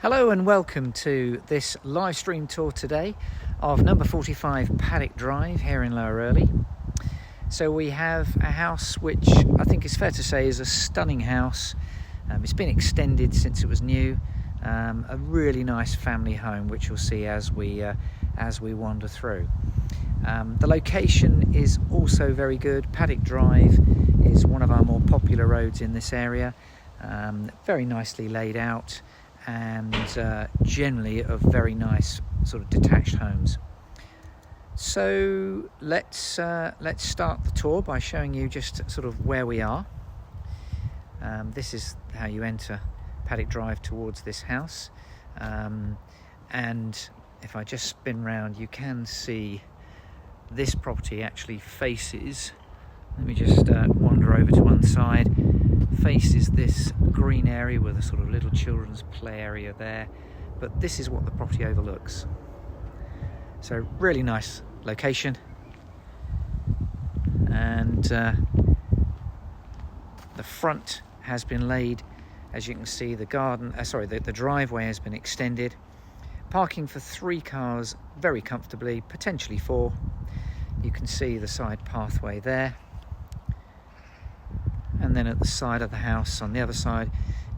Hello and welcome to this live stream tour today of number 45 Paddick Drive here in Lower Earley. So we have a house which I think is fair to say is a stunning house. It's been extended since it was new. A really nice family home which you'll see as we wander through. The location is also very good. Paddick Drive is one of our more popular roads in this area. Very nicely laid out, and generally of very nice sort of detached homes. So let's start the tour by showing you just sort of where we are. This is how you enter Paddick Drive towards this house, and if I just spin round, you can see this property actually faces, let me just wander over to one side, faces this green area with a sort of little children's play area there, but this is what the property overlooks. So really nice location, and the front has been laid, as you can see. The driveway has been extended, parking for 3 cars very comfortably, potentially 4. You can see the side pathway there. And then at the side of the house, on the other side,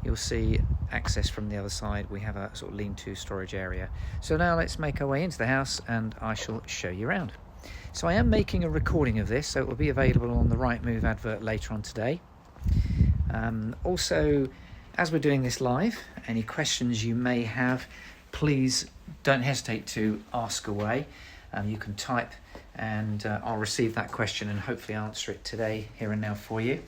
you'll see access from the other side. We have a sort of lean-to storage area. So now let's make our way into the house and I shall show you around. So I am making a recording of this, so it will be available on the Rightmove advert later on today. Also, as we're doing this live, any questions you may have, please don't hesitate to ask away. You can type and I'll receive that question and hopefully answer it today, here and now for you.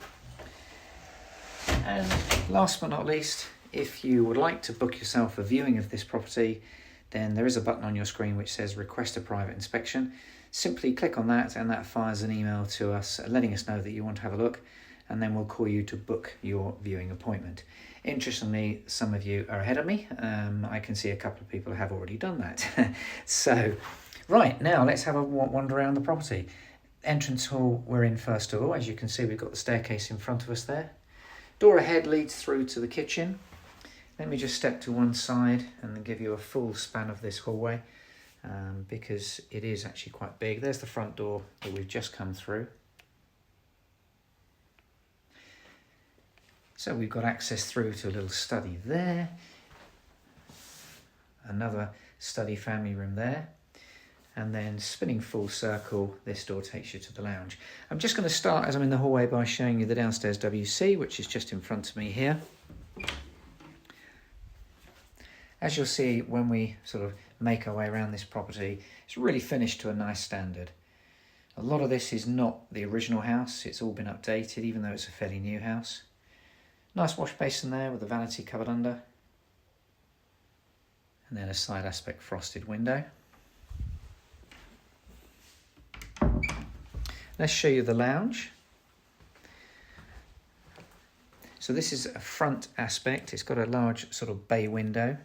And last but not least, if you would like to book yourself a viewing of this property, then there is a button on your screen which says request a private inspection. Simply click on that and that fires an email to us letting us know that you want to have a look, and then we'll call you to book your viewing appointment. Interestingly, some of you are ahead of me. I can see a couple of people have already done that. So, right, now let's have a wander around the property. Entrance hall we're in first of all. As you can see, we've got the staircase in front of us there. Door ahead leads through to the kitchen. Let me just step to one side and then give you a full span of this hallway, because it is actually quite big. There's the front door that we've just come through. So we've got access through to a little study there. Another study family room there. And then spinning full circle, this door takes you to the lounge. I'm just going to start as I'm in the hallway by showing you the downstairs WC, which is just in front of me here. As you'll see, when we sort of make our way around this property, it's really finished to a nice standard. A lot of this is not the original house. It's all been updated, even though it's a fairly new house. Nice wash basin there with the vanity covered under. And then a side aspect frosted window. Let's show you the lounge. So this is a front aspect. It's got a large sort of bay window.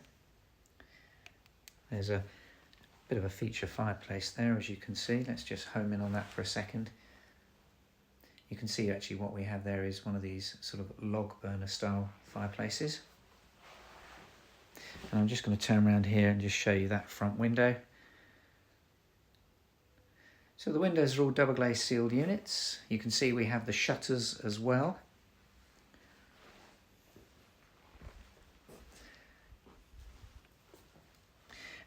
There's a bit of a feature fireplace there, as you can see. Let's just home in on that for a second. You can see actually what we have there is one of these sort of log burner style fireplaces. And I'm just going to turn around here and just show you that front window. So the windows are all double glazed sealed units. You can see we have the shutters as well.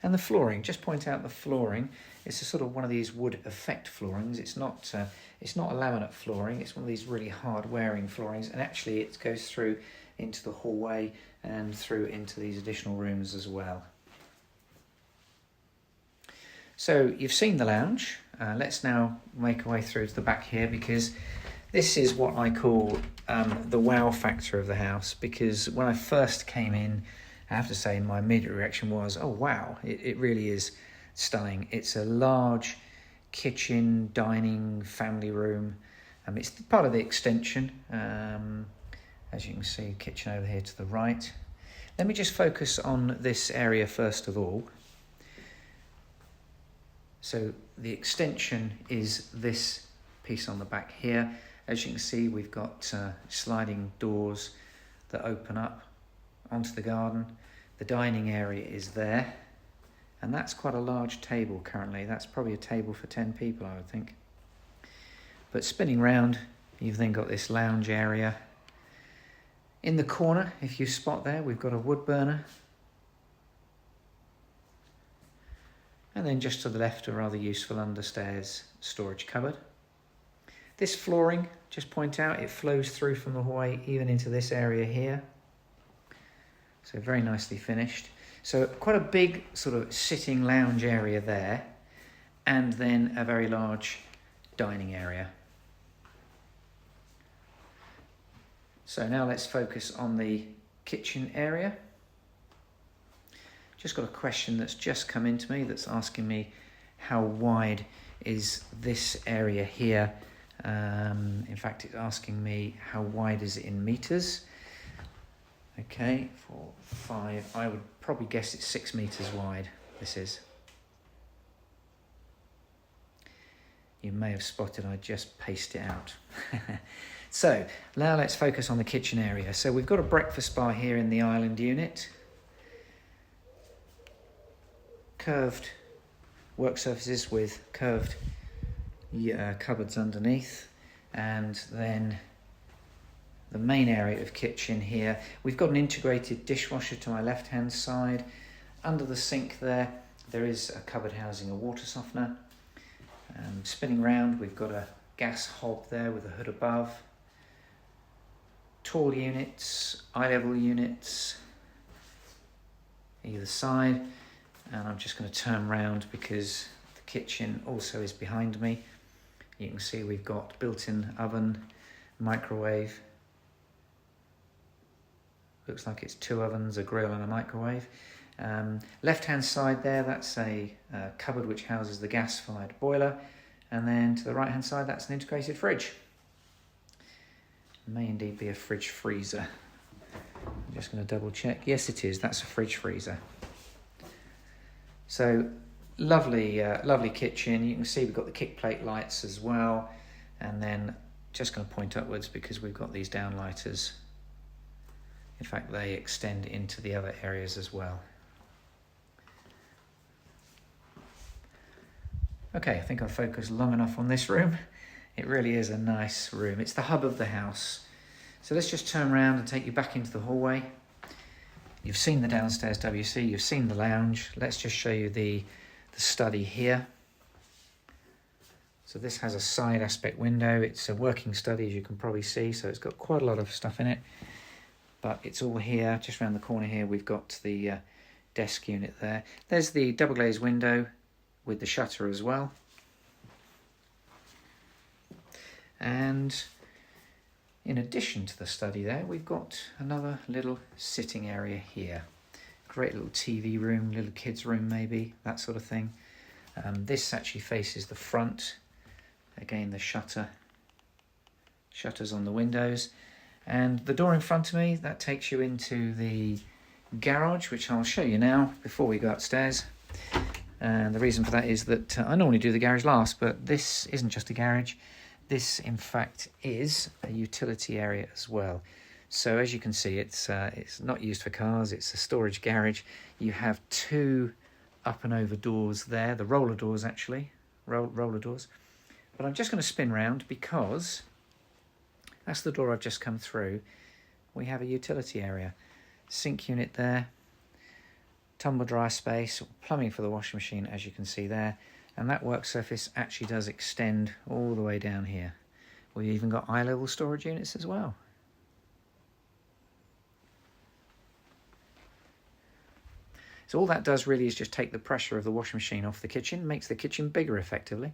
And the flooring, just point out the flooring. It's a sort of one of these wood effect floorings. It's not a laminate flooring. It's one of these really hard wearing floorings, and actually it goes through into the hallway and through into these additional rooms as well. So you've seen the lounge. Let's now make our way through to the back here, because this is what I call the wow factor of the house. Because when I first came in, I have to say my immediate reaction was, oh wow, it really is stunning. It's a large kitchen, dining, family room. It's part of the extension. As you can see, kitchen over here to the right. Let me just focus on this area first of all. So the extension is this piece on the back here. As you can see, we've got sliding doors that open up onto the garden. The dining area is there, and that's quite a large table currently. That's probably a table for 10 people, I would think. But spinning round, you've then got this lounge area. In the corner, if you spot there, we've got a wood burner. And then just to the left, a rather useful understairs storage cupboard. This flooring, just point out, it flows through from the hallway even into this area here. So very nicely finished. So quite a big sort of sitting lounge area there, and then a very large dining area. So now let's focus on the kitchen area. Just got a question that's just come into me that's asking me how wide is this area here. In fact, it's asking me how wide is it in metres. Okay, 4, 5, I would probably guess it's 6 metres wide, this is. You may have spotted I just paced it out. So, now let's focus on the kitchen area. So we've got a breakfast bar here in the island unit. Curved work surfaces with curved cupboards underneath, and then the main area of kitchen here. We've got an integrated dishwasher to my left hand side. Under the sink there is a cupboard housing a water softener. Spinning round, we've got a gas hob there with a hood above. Tall units, eye level units either side. And I'm just going to turn round because the kitchen also is behind me. You can see we've got built-in oven, microwave. Looks like it's 2 ovens, a grill and a microwave. Left-hand side there, that's a cupboard which houses the gas-fired boiler. And then to the right-hand side, that's an integrated fridge. It may indeed be a fridge freezer. I'm just going to double check. Yes, it is. That's a fridge freezer. So lovely, lovely kitchen. You can see we've got the kick plate lights as well, and then just going to point upwards because we've got these downlighters. In fact, they extend into the other areas as well. Okay, I think I've focused long enough on this room. It really is a nice room. It's the hub of the house. So let's just turn around and take you back into the hallway. You've seen the downstairs WC, you've seen the lounge. Let's just show you the study here. So this has a side aspect window. It's a working study, as you can probably see, so it's got quite a lot of stuff in it. But it's all here, just around the corner here, we've got the desk unit there. There's the double glazed window with the shutter as well. And in addition to the study there, we've got another little sitting area here. Great little TV room, little kids room maybe, that sort of thing. This actually faces the front. Again, the shutters on the windows. And the door in front of me, that takes you into the garage, which I'll show you now before we go upstairs. And the reason for that is that I normally do the garage last, but this isn't just a garage. This, in fact, is a utility area as well. So as you can see, it's not used for cars, it's a storage garage. You have 2 up and over doors there, the roller doors actually, roller doors. But I'm just going to spin round because that's the door I've just come through. We have a utility area. Sink unit there, tumble dryer space, plumbing for the washing machine, as you can see there. And that work surface actually does extend all the way down here. We've even got eye-level storage units as well. So all that does really is just take the pressure of the washing machine off the kitchen, makes the kitchen bigger effectively.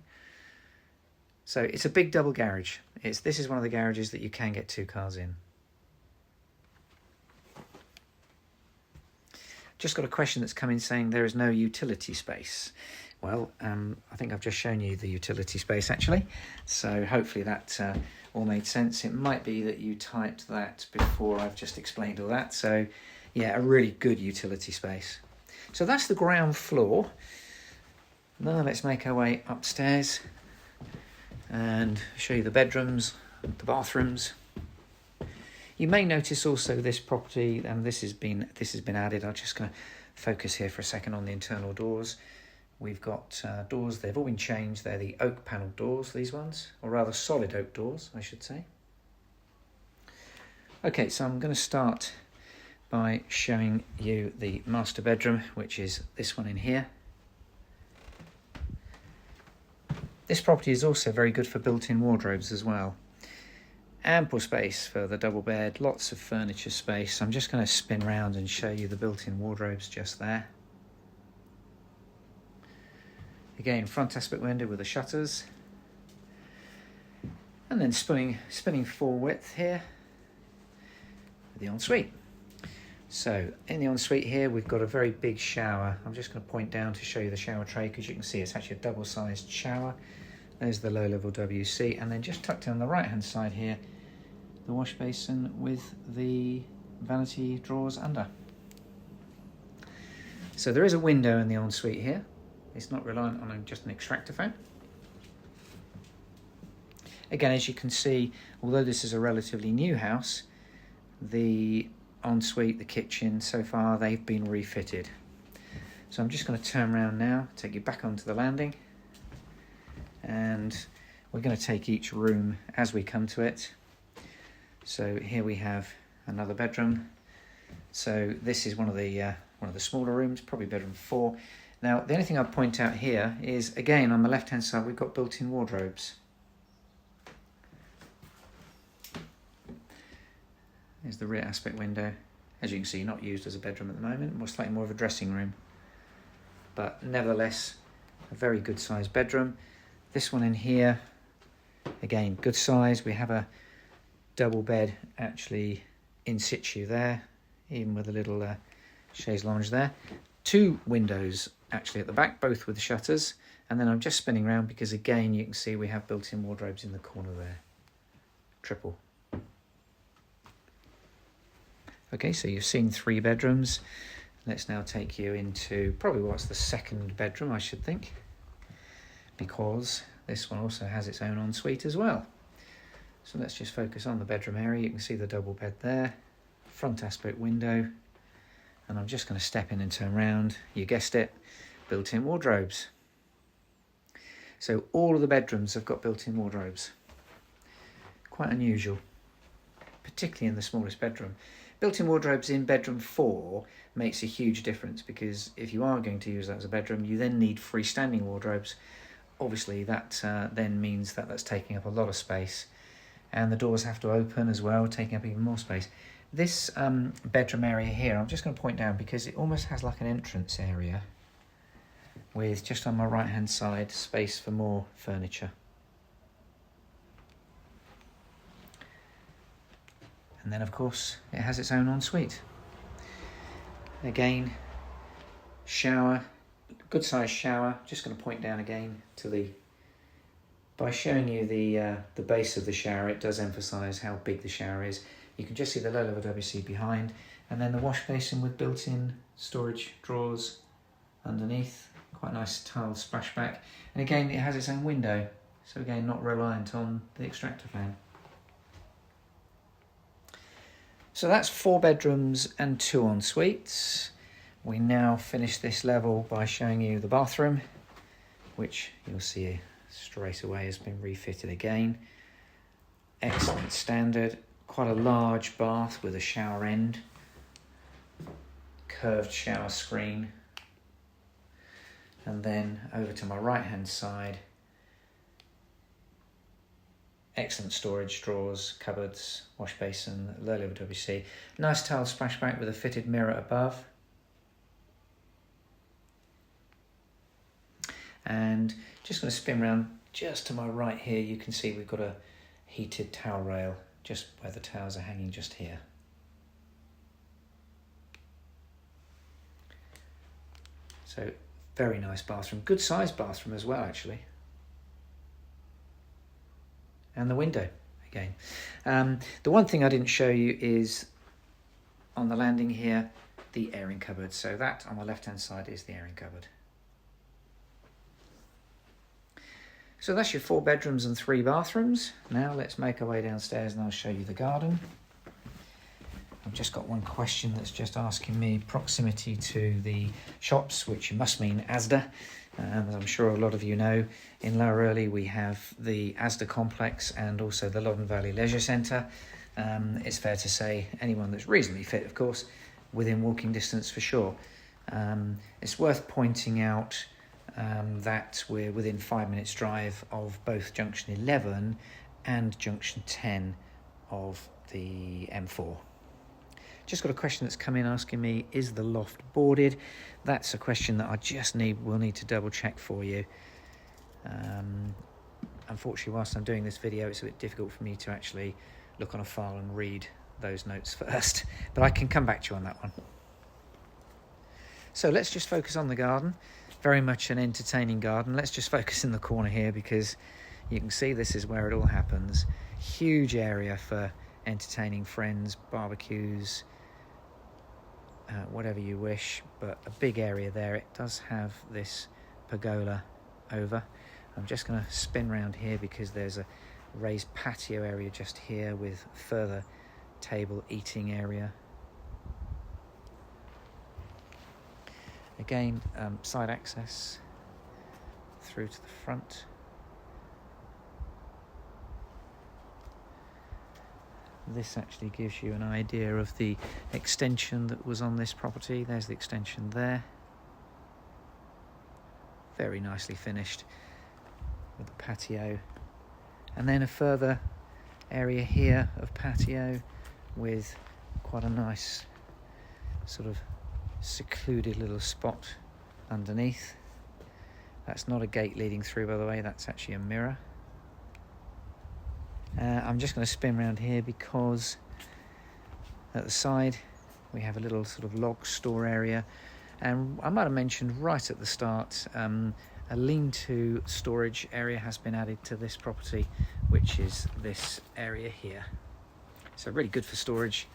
So it's a big double garage. This is one of the garages that you can get 2 cars in. Just got a question that's come in saying there is no utility space. Well, I think I've just shown you the utility space actually, so hopefully that all made sense. It might be that you typed that before I've just explained all that, so yeah, a really good utility space. So that's the ground floor. Now let's make our way upstairs and show you the bedrooms, the bathrooms. You may notice also this property, and this has been added. I'm just going to focus here for a second on the internal doors. We've got doors, they've all been changed. They're the oak panel doors, these ones, or rather solid oak doors, I should say. Okay, so I'm going to start by showing you the master bedroom, which is this one in here. This property is also very good for built-in wardrobes as well. Ample space for the double bed, lots of furniture space. I'm just going to spin round and show you the built-in wardrobes just there. Again, front aspect window with the shutters. And then spinning full width here with the ensuite. So in the ensuite here, we've got a very big shower. I'm just going to point down to show you the shower tray, because you can see it's actually a double-sized shower. There's the low-level WC, and then just tucked in on the right-hand side here, the wash basin with the vanity drawers under. So there is a window in the ensuite here. It's not reliant on just an extractor fan. Again, as you can see, although this is a relatively new house, the ensuite, the kitchen, so far they've been refitted. So I'm just going to turn around now, take you back onto the landing, and we're going to take each room as we come to it. So here we have another bedroom. So this is one of the smaller rooms, probably bedroom 4. Now the only thing I'd point out here is, again, on the left hand side we've got built-in wardrobes. There's the rear aspect window. As you can see, not used as a bedroom at the moment, slightly more of a dressing room. But nevertheless, a very good sized bedroom. This one in here, again, good size. We have a double bed actually in situ there, even with a little chaise lounge there. 2 windows actually at the back, both with shutters. And then I'm just spinning around because, again, you can see we have built-in wardrobes in the corner there. Triple. Okay, so you've seen 3 bedrooms. Let's now take you into probably what's the second bedroom, I should think, because this one also has its own ensuite as well. So let's just focus on the bedroom area. You can see the double bed there, front aspect window, and I'm just going to step in and turn around. You guessed it, built-in wardrobes. So all of the bedrooms have got built-in wardrobes. Quite unusual, particularly in the smallest bedroom. Built-in wardrobes in bedroom 4 makes a huge difference, because if you are going to use that as a bedroom, you then need freestanding wardrobes. Obviously that then means that that's taking up a lot of space, and the doors have to open as well, taking up even more space. This bedroom area here, I'm just going to point down because it almost has like an entrance area with, just on my right hand side, space for more furniture. And then, of course, it has its own ensuite. Again, shower, good sized shower. Just going to point down again to by showing you the base of the shower, it does emphasise how big the shower is. You can just see the low-level WC behind, and then the wash basin with built-in storage drawers underneath. Quite a nice tiled splashback. And again, it has its own window, so again, not reliant on the extractor fan. So that's 4 bedrooms and 2 ensuites. We now finish this level by showing you the bathroom, which you'll see straight away has been refitted again. Excellent standard, quite a large bath with a shower end, curved shower screen, and then over to my right hand side, excellent storage drawers, cupboards, wash basin, low-level WC. Nice tiled splashback with a fitted mirror above. And just going to spin around just to my right here. You can see we've got a heated towel rail just where the towels are hanging just here. So very nice bathroom, good sized bathroom as well actually. And the window again. The one thing I didn't show you is on the landing here, the airing cupboard. So that on the left hand side is the airing cupboard. So that's your 4 bedrooms and 3 bathrooms. Now let's make our way downstairs and I'll show you the garden. I've just got one question that's just asking me proximity to the shops, which must mean Asda. As I'm sure a lot of you know, in Lower Earley we have the Asda complex and also the Loddon Valley Leisure Centre. It's fair to say anyone that's reasonably fit, of course, within walking distance for sure. It's worth pointing out that we're within 5 minutes drive of both junction 11 and junction 10 of the M4. Just got a question that's come in asking me, is the loft boarded? That's a question that I will need to double check for you. Unfortunately, whilst I'm doing this video, it's a bit difficult for me to actually look on a file and read those notes first, but I can come back to you on that one. So let's just focus on the garden. Very much an entertaining garden. Let's just focus in the corner here because you can see this is where it all happens. Huge area for entertaining friends, barbecues, whatever you wish, but a big area there. It does have this pergola over. I'm just going to spin round here because there's a raised patio area just here with further table eating area. Again, side access through to the front. This actually gives you an idea of the extension that was on this property. There's the extension there. Very nicely finished with the patio. And then a further area here of patio with quite a nice sort of secluded little spot underneath. That's not a gate leading through, by the way, that's actually a mirror. I'm just going to spin around here because at the side we have a little sort of log store area, and I might have mentioned right at the start a lean-to storage area has been added to this property, which is this area here. So really good for storage,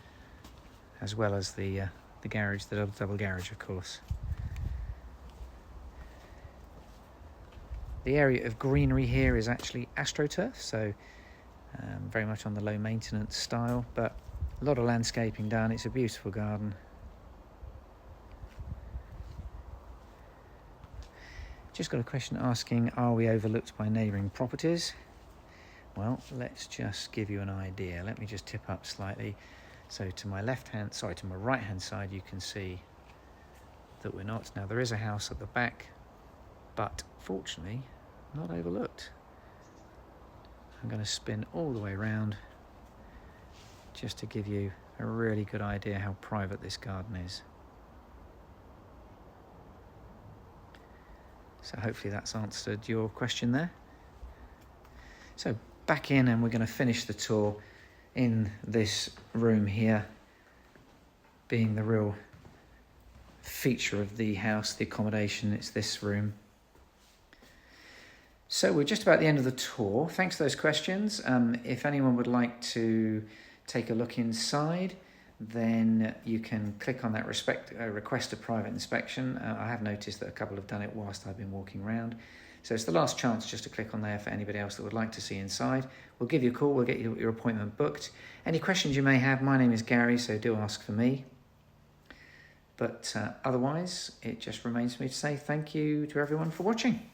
as well as the garage, the double garage, of course. The area of greenery here is actually AstroTurf, so very much on the low maintenance style, but a lot of landscaping done. It's a beautiful garden. Just got a question asking, are we overlooked by neighbouring properties? Well, let's just give you an idea. Let me just tip up slightly. So to my right hand side, you can see that we're not. Now there is a house at the back, but fortunately not overlooked. I'm going to spin all the way around just to give you a really good idea how private this garden is. So hopefully that's answered your question there. So back in, and we're going to finish the tour in this room here, being the real feature of the house, the accommodation. It's this room. So we're just about the end of the tour. Thanks for those questions. If anyone would like to take a look inside, then you can click on that request a private inspection. I have noticed that a couple have done it whilst I've been walking around. So it's the last chance just to click on there for anybody else that would like to see inside. We'll give you a call, we'll get your appointment booked. Any questions you may have, my name is Gary, so do ask for me. But otherwise, it just remains for me to say thank you to everyone for watching.